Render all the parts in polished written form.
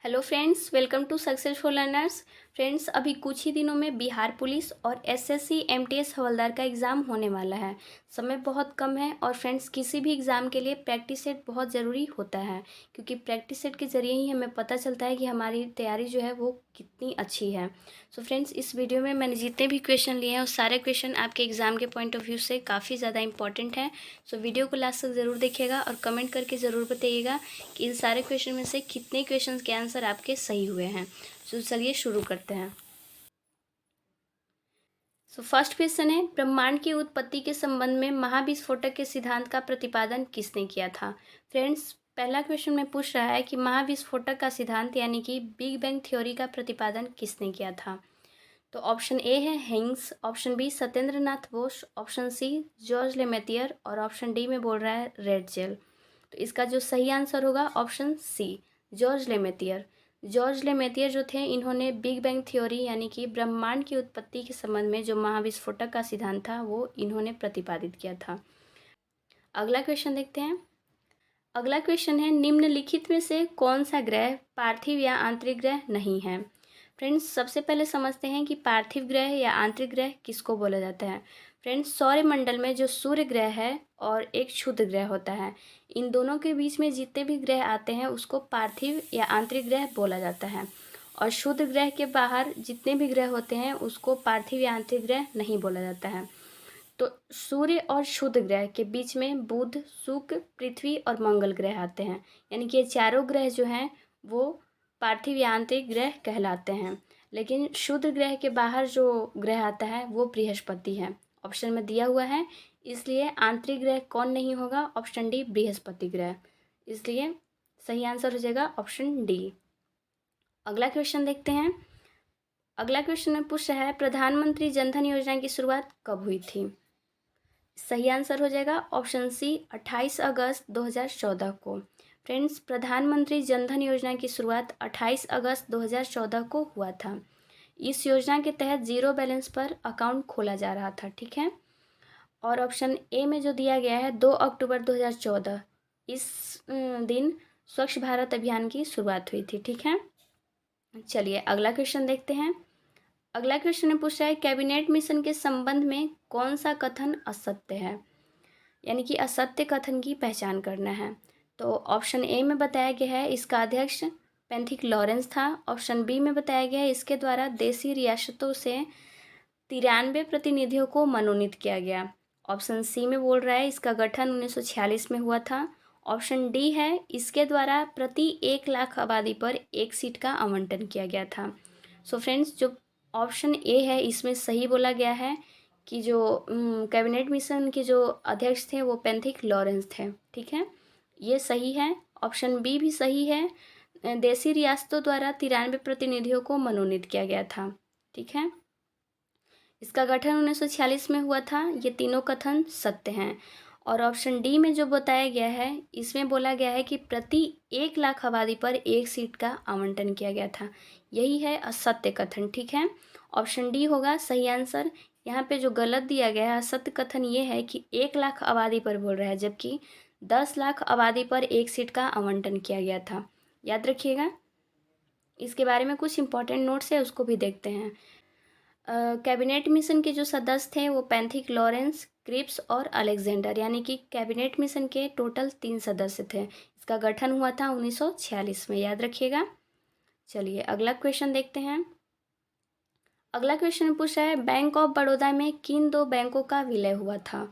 Hello friends, welcome to successful learners. Friends, अभी कुछ ही दिनों में बिहार पुलिस और एसएससी एमटीएस हवलदार का एग्ज़ाम होने वाला है। समय बहुत कम है और फ्रेंड्स किसी भी एग्ज़ाम के लिए प्रैक्टिस सेट बहुत ज़रूरी होता है, क्योंकि प्रैक्टिस सेट के ज़रिए ही हमें पता चलता है कि हमारी तैयारी जो है वो कितनी अच्छी है। सो फ्रेंड्स, इस वीडियो में मैंने जितने भी क्वेश्चन लिए हैं उस सारे क्वेश्चन आपके एग्ज़ाम के पॉइंट ऑफ व्यू से काफ़ी ज़्यादा इंपॉर्टेंट हैं। सो वीडियो को लास्ट तक ज़रूर देखिएगा और कमेंट करके ज़रूर बताइएगा कि इन सारे क्वेश्चन में से कितने क्वेश्चन के आंसर आपके सही हुए हैं। तो चलिए शुरू करते हैं। फर्स्ट क्वेश्चन है, ब्रह्मांड की उत्पत्ति के संबंध में महाविस्फोटक के सिद्धांत का प्रतिपादन किसने किया था। फ्रेंड्स, पहला क्वेश्चन में पूछ रहा है कि महाविस्फोटक का सिद्धांत यानी कि बिग बैंग थ्योरी का प्रतिपादन किसने किया था। तो ऑप्शन ए है Higgs, option B Satyendra Nath Bose, option C George लेमेथियर और ऑप्शन डी में बोल रहा है रेडजेल। तो इसका जो सही आंसर होगा ऑप्शन सी जॉर्ज लेमेथियर। जॉर्ज लेमेथियर जो थे, इन्होंने बिग बैंग थ्योरी यानी कि ब्रह्मांड की उत्पत्ति के संबंध में जो महाविस्फोटक का सिद्धांत था वो इन्होंने प्रतिपादित किया था। अगला क्वेश्चन देखते हैं। अगला क्वेश्चन है, निम्नलिखित में से कौन सा ग्रह पार्थिव या आंतरिक ग्रह नहीं है। फ्रेंड्स, सबसे पहले समझते हैं कि पार्थिव ग्रह या आंतरिक ग्रह किसको बोला जाता है। फ्रेंड्स, सौरमंडल में जो सूर्य ग्रह है और एक क्षुद्र ग्रह होता है, इन दोनों के बीच में जितने भी ग्रह आते हैं उसको पार्थिव या आंतरिक ग्रह बोला जाता है। और क्षुद्र ग्रह के बाहर जितने भी ग्रह होते हैं उसको पार्थिव या आंतरिक ग्रह नहीं बोला जाता है। तो सूर्य और क्षुद्र ग्रह के बीच में बुध, शुक्र, पृथ्वी और मंगल ग्रह आते हैं, यानी कि ये चारों ग्रह जो हैं वो पार्थिव या आंतरिक ग्रह कहलाते हैं। लेकिन क्षुद्र ग्रह के बाहर जो ग्रह आता है वो बृहस्पति है, ऑप्शन में दिया हुआ है। इसलिए आंतरिक ग्रह कौन नहीं होगा, ऑप्शन डी बृहस्पति ग्रह। इसलिए सही आंसर हो जाएगा ऑप्शन डी। अगला क्वेश्चन देखते हैं। अगला क्वेश्चन में पूछ रहा है, प्रधानमंत्री जनधन योजना की शुरुआत कब हुई थी। सही आंसर हो जाएगा ऑप्शन सी 28 अगस्त 2014 को। फ्रेंड्स, प्रधानमंत्री जनधन योजना की शुरुआत 28 अगस्त 2014 को हुआ था। इस योजना के तहत जीरो बैलेंस पर अकाउंट खोला जा रहा था, ठीक है। और ऑप्शन ए में जो दिया गया है 2 अक्टूबर 2014, इस दिन स्वच्छ भारत अभियान की शुरुआत हुई थी, ठीक है। चलिए अगला क्वेश्चन देखते हैं। अगला क्वेश्चन में पूछ रहा है, कैबिनेट मिशन के संबंध में कौन सा कथन असत्य है, यानी कि असत्य कथन की पहचान करना है। तो ऑप्शन ए में बताया गया है इसका अध्यक्ष पेंथिक लॉरेंस था। ऑप्शन बी में बताया गया है इसके द्वारा देशी रियासतों से 93 प्रतिनिधियों को मनोनीत किया गया। ऑप्शन सी में बोल रहा है इसका गठन 1946 में हुआ था। ऑप्शन डी है इसके द्वारा प्रति 1 लाख आबादी पर एक सीट का आवंटन किया गया था। सो फ्रेंड्स, जो ऑप्शन ए है इसमें सही बोला गया है कि जो कैबिनेट मिशन के जो अध्यक्ष थे वो पेंथिक लॉरेंस थे, ठीक है, ये सही है। ऑप्शन बी भी सही है, देशी रियासतों द्वारा 93 प्रतिनिधियों को मनोनीत किया गया था, ठीक है। इसका गठन 1946 में हुआ था। ये तीनों कथन सत्य हैं। और ऑप्शन डी में जो बताया गया है इसमें बोला गया है कि प्रति 1 लाख आबादी पर एक सीट का आवंटन किया गया था, यही है असत्य कथन, ठीक है। ऑप्शन डी होगा सही आंसर। यहाँ पे जो गलत दिया गया है असत्य कथन ये है कि 1 लाख आबादी पर बोल रहा है, जबकि 10 लाख आबादी पर एक सीट का आवंटन किया गया था, याद रखिएगा। इसके बारे में कुछ इंपॉर्टेंट नोट्स है उसको भी देखते हैं। कैबिनेट मिशन के जो सदस्य थे वो पेंथिक लॉरेंस, क्रिप्स और अलेक्जेंडर, यानी कि कैबिनेट मिशन के टोटल 3 सदस्य थे। इसका गठन हुआ था 1946 में, याद रखिएगा। चलिए अगला क्वेश्चन देखते हैं। अगला क्वेश्चन पूछ रहा है, बैंक ऑफ बड़ौदा में किन 2 बैंकों का विलय हुआ था।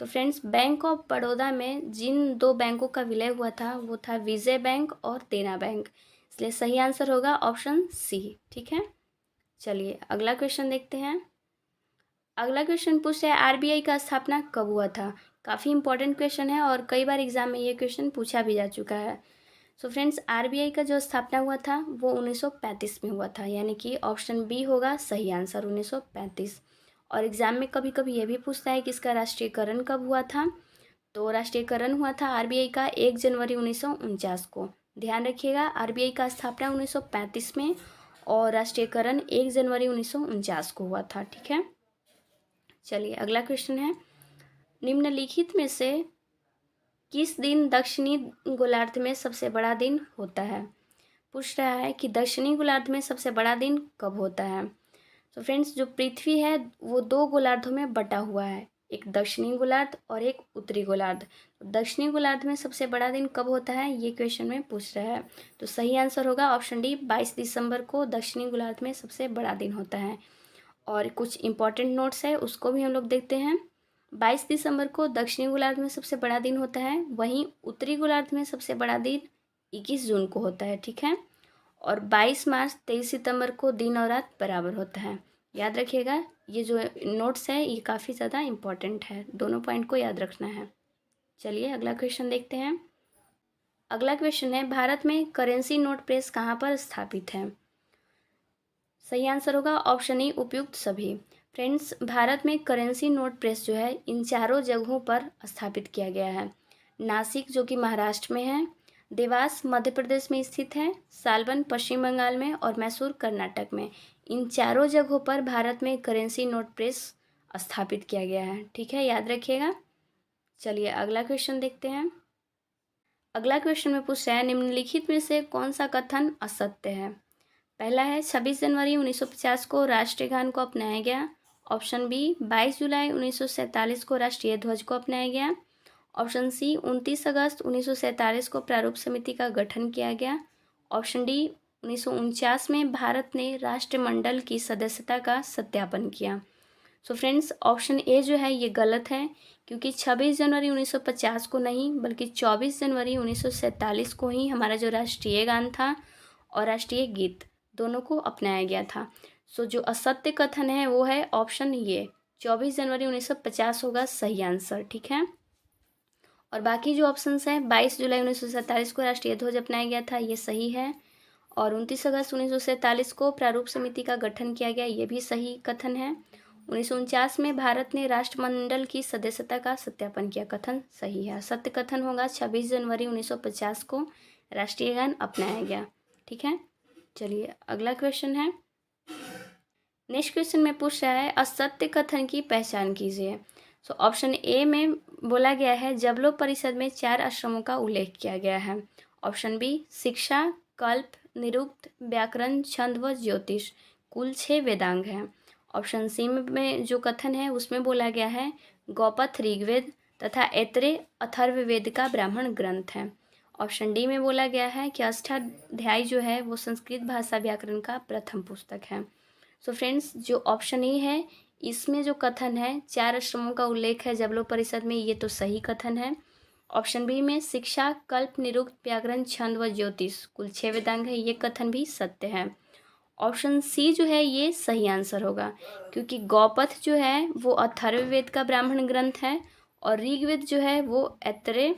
तो फ्रेंड्स, बैंक ऑफ बड़ौदा में जिन 2 बैंकों का विलय हुआ था वो था विजय बैंक और देना बैंक, इसलिए सही आंसर होगा ऑप्शन सी, ठीक है। चलिए अगला क्वेश्चन देखते हैं। अगला क्वेश्चन पूछ रहा है, आरबीआई का स्थापना कब हुआ था। काफ़ी इंपॉर्टेंट क्वेश्चन है और कई बार एग्जाम में ये क्वेश्चन पूछा भी जा चुका है। सो फ्रेंड्स, आरबीआई का जो स्थापना हुआ था वो 1935 में हुआ था, यानी कि ऑप्शन बी होगा सही आंसर 1935। और एग्जाम में कभी कभी ये भी पूछता है कि इसका राष्ट्रीयकरण कब हुआ था। तो राष्ट्रीयकरण हुआ था आरबीआई का 1 जनवरी 1949 को। ध्यान रखिएगा, आरबीआई का स्थापना 1935 में और राष्ट्रीयकरण 1 जनवरी 1949 को हुआ था, ठीक है। चलिए अगला क्वेश्चन है, निम्नलिखित में से किस दिन दक्षिणी गोलार्ध में सबसे बड़ा दिन होता है। पूछ रहा है कि दक्षिणी गोलार्ध में सबसे बड़ा दिन कब होता है। तो फ्रेंड्स, जो पृथ्वी है वो दो गोलार्धों में बटा हुआ है, एक दक्षिणी गोलार्ध और एक उत्तरी गोलार्ध। तो दक्षिणी गोलार्ध में सबसे बड़ा दिन कब होता है, ये क्वेश्चन में पूछ रहा है। तो सही आंसर होगा ऑप्शन डी, 22 दिसंबर को दक्षिणी गोलार्ध में सबसे बड़ा दिन होता है। और कुछ इंपॉर्टेंट नोट्स है उसको भी हम लोग देखते हैं। 22 दिसंबर को दक्षिणी गोलार्ध में सबसे बड़ा दिन होता है, वहीं उत्तरी गोलार्ध में सबसे बड़ा दिन 21 जून को होता है, ठीक है। और 22 मार्च 23 सितंबर को दिन और रात बराबर होता है। याद रखिएगा, ये जो नोट्स है ये काफ़ी ज़्यादा इम्पॉर्टेंट है, दोनों पॉइंट को याद रखना है। चलिए अगला क्वेश्चन देखते हैं। अगला क्वेश्चन है, भारत में करेंसी नोट प्रेस कहाँ पर स्थापित है। सही आंसर होगा ऑप्शन ई, उपयुक्त सभी। फ्रेंड्स, भारत में करेंसी नोट प्रेस जो है इन चारों जगहों पर स्थापित किया गया है। नासिक जो कि महाराष्ट्र में है, देवास मध्य प्रदेश में स्थित है, सालबन पश्चिम बंगाल में और मैसूर कर्नाटक में। इन चारों जगहों पर भारत में करेंसी नोट प्रेस स्थापित किया गया है, ठीक है, याद रखिएगा। चलिए अगला क्वेश्चन देखते हैं। अगला क्वेश्चन में पूछ रहा है, निम्नलिखित में से कौन सा कथन असत्य है। पहला है 26 जनवरी 1950 को राष्ट्रीय गान को अपनाया गया। ऑप्शन बी, 22 जुलाई 1947 को राष्ट्रीय ध्वज को अपनाया गया। ऑप्शन सी, 29 अगस्त 1947 को प्रारूप समिति का गठन किया गया। ऑप्शन डी, 1949 में भारत ने राष्ट्रमंडल की सदस्यता का सत्यापन किया। सो फ्रेंड्स, ऑप्शन ए जो है ये गलत है, क्योंकि 26 जनवरी 1950 को नहीं बल्कि 24 जनवरी 1947 को ही हमारा जो राष्ट्रीय गान था और राष्ट्रीय गीत दोनों को अपनाया गया था। सो जो असत्य कथन है वो है ऑप्शन ये, 24 जनवरी 1950 होगा सही आंसर, ठीक है। और बाकी जो ऑप्शंस हैं, 22 जुलाई 1947 को राष्ट्रीय ध्वज अपनाया गया था, ये सही है। और 29 अगस्त 1947 को प्रारूप समिति का गठन किया गया, ये भी सही कथन है। 1949 में भारत ने राष्ट्रमंडल की सदस्यता का सत्यापन किया, कथन सही है। सत्य कथन होगा 26 जनवरी 1950 को राष्ट्रीय गान अपनाया गया, ठीक है। चलिए अगला क्वेश्चन है। नेक्स्ट क्वेश्चन में पूछ रहा है, असत्य कथन की पहचान कीजिए। सो ऑप्शन ए में बोला गया है, जबलोपनिषद में 4 आश्रमों का उल्लेख किया गया है। ऑप्शन बी, शिक्षा, कल्प, निरुक्त, व्याकरण, छंद व ज्योतिष कुल 6 वेदांग हैं। ऑप्शन सी में जो कथन है उसमें बोला गया है, गौपथ ऋग्वेद तथा ऐतरेय अथर्ववेद का ब्राह्मण ग्रंथ है। ऑप्शन डी में बोला गया है कि अष्टाध्यायी जो है वो संस्कृत भाषा व्याकरण का प्रथम पुस्तक है। सो फ्रेंड्स, जो ऑप्शन ए है इसमें जो कथन है 4 आश्रमों का उल्लेख है जबलोपनिषद में, ये तो सही कथन है। ऑप्शन बी में शिक्षा, कल्प, निरुक्त, व्याकरण, छंद व ज्योतिष कुल 6 वेदांग है, ये कथन भी सत्य है। ऑप्शन सी जो है ये सही आंसर होगा, क्योंकि गौपथ जो है वो अथर्ववेद का ब्राह्मण ग्रंथ है और ऋग्वेद जो है वो ऐतरेय।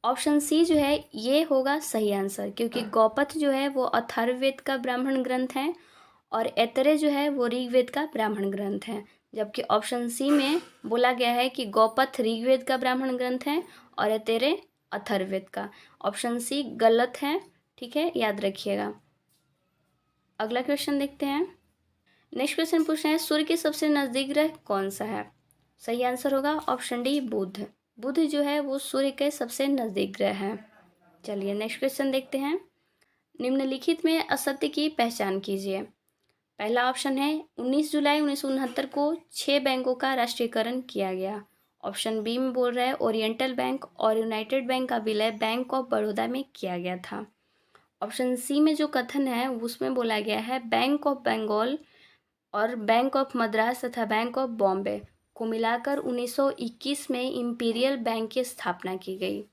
ऑप्शन सी जो है ये होगा सही आंसर, क्योंकि गौपथ जो है वो अथर्ववेद का ब्राह्मण ग्रंथ है और ऐतरेय जो है वो ऋग्वेद का ब्राह्मण ग्रंथ है। जबकि ऑप्शन सी में बोला गया है कि गौपथ ऋग्वेद का ब्राह्मण ग्रंथ है और ऐतरेय अथर्ववेद का। ऑप्शन सी गलत है, ठीक है, याद रखिएगा। अगला क्वेश्चन देखते हैं। नेक्स्ट क्वेश्चन पूछ रहे हैं, सूर्य के सबसे नज़दीक ग्रह कौन सा है। सही आंसर होगा ऑप्शन डी, बुध। बुध जो है वो सूर्य के सबसे नज़दीक ग्रह है। चलिए नेक्स्ट क्वेश्चन देखते हैं। निम्नलिखित में असत्य की पहचान कीजिए। पहला ऑप्शन है, 19 जुलाई 1969 को 6 बैंकों का राष्ट्रीयकरण किया गया। ऑप्शन बी में बोल रहा है, ओरिएंटल बैंक और यूनाइटेड बैंक का विलय बैंक ऑफ बड़ौदा में किया गया था। ऑप्शन सी में जो कथन है उसमें बोला गया है, बैंक ऑफ बंगाल और बैंक ऑफ मद्रास तथा बैंक ऑफ बॉम्बे को मिलाकर 1921 में इंपीरियल बैंक की स्थापना की गई।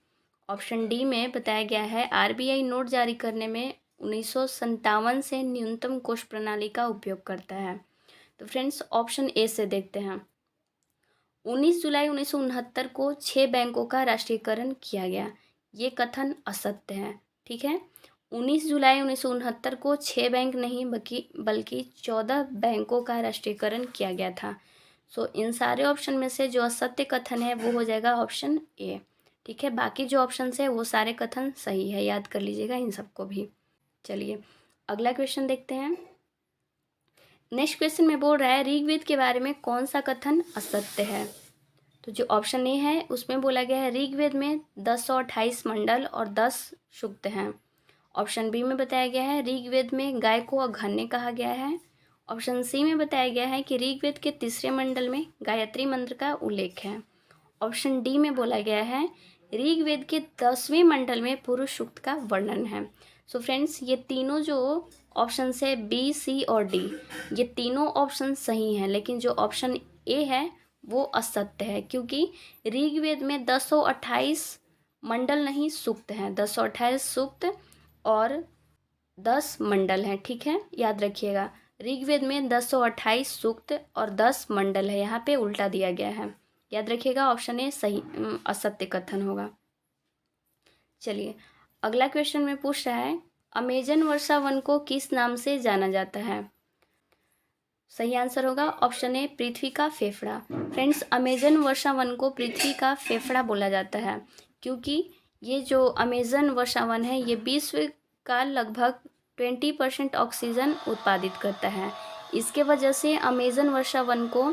ऑप्शन डी में बताया गया है, आरबीआई नोट जारी करने में 1957 से न्यूनतम कोष प्रणाली का उपयोग करता है। तो फ्रेंड्स, ऑप्शन ए से देखते हैं। 19 जुलाई 1969 को 6 बैंकों का राष्ट्रीयकरण किया गया, ये कथन असत्य है, ठीक है। 19 जुलाई 1969 को 6 बैंक नहीं बल्कि 14 बैंकों का राष्ट्रीयकरण किया गया था। सो इन सारे ऑप्शन में से जो असत्य कथन है वो हो जाएगा ऑप्शन ए, ठीक है। बाकी जो ऑप्शन है वो सारे कथन सही है, याद कर लीजिएगा इन सबको भी। चलिए अगला क्वेश्चन देखते हैं। नेक्स्ट क्वेश्चन में बोल रहा है, ऋग्वेद के बारे में कौन सा कथन असत्य है। तो जो ऑप्शन ए है उसमें बोला गया है ऋग्वेद में 1028 मंडल और 10 सूक्त हैं। ऑप्शन बी में बताया गया है ऋग्वेद में गाय को अघन्य कहा गया है। ऑप्शन सी में बताया गया है कि ऋग्वेद के तीसरे मंडल में गायत्री मंत्र का उल्लेख है। ऑप्शन डी में बोला गया है ऋग्वेद के 10वें मंडल में पुरुष सूक्त का वर्णन है। सो फ्रेंड्स, ये तीनों जो ऑप्शन है बी, सी और डी, ये तीनों ऑप्शन सही हैं, लेकिन जो ऑप्शन ए है वो असत्य है, क्योंकि ऋग्वेद में 1028 मंडल नहीं सूक्त हैं, 1028 सूक्त और 10 मंडल हैं। ठीक है, याद रखिएगा, ऋग्वेद में 1028 सूक्त और 10 मंडल है, यहाँ पे उल्टा दिया गया है। याद रखिएगा, ऑप्शन ए सही असत्य कथन होगा। चलिए अगला क्वेश्चन में पूछ रहा है अमेजन वर्षा वन को किस नाम से जाना जाता है। सही आंसर होगा ऑप्शन ए पृथ्वी का फेफड़ा। फ्रेंड्स, अमेजन वर्षा वन को पृथ्वी का फेफड़ा बोला जाता है, क्योंकि ये जो अमेजन वर्षा वन है ये विश्व का लगभग 20% ऑक्सीजन उत्पादित करता है। इसके वजह से अमेजन वर्षा वन को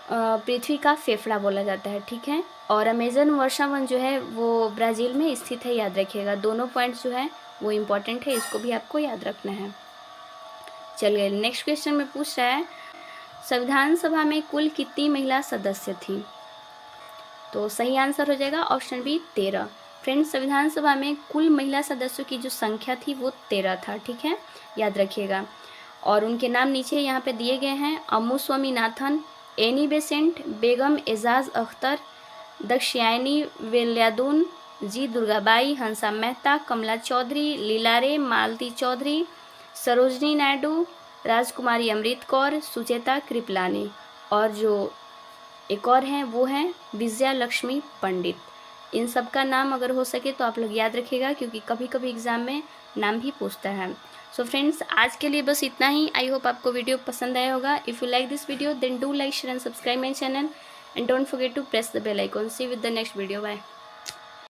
पृथ्वी का फेफड़ा बोला जाता है। ठीक है, और अमेजन वर्षा वन जो है वो ब्राज़ील में स्थित है, याद रखिएगा। दोनों पॉइंट्स जो है वो इम्पोर्टेंट है, इसको भी आपको याद रखना है। चलिए नेक्स्ट क्वेश्चन में पूछ रहा है संविधान सभा में कुल कितनी महिला सदस्य थी। तो सही आंसर हो जाएगा ऑप्शन बी 13। फ्रेंड्स, संविधान सभा में कुल महिला सदस्यों की जो संख्या थी वो 13 था। ठीक है, याद रखिएगा। और उनके नाम नीचे यहाँ पे दिए गए हैं अम्मू स्वामीनाथन, एनी बेसेंट, बेगम एजाज अख्तर, दक्षयायनी वेल्यादुन, जी दुर्गाबाई, हंसा मेहता, कमला चौधरी, लीलारे मालती चौधरी, सरोजनी नायडू, राजकुमारी अमृत कौर, सुचेता कृपलानी, और जो एक और हैं वो हैं विजया लक्ष्मी पंडित। इन सब का नाम अगर हो सके तो आप लोग याद रखिएगा, क्योंकि कभी कभी एग्ज़ाम में नाम भी पूछता है। सो फ्रेंड्स, आज के लिए बस इतना ही। आई होप आपको वीडियो पसंद आया होगा। If you like this video then do like, share and subscribe my channel and don't forget to press the bell icon. See with the next video. Bye.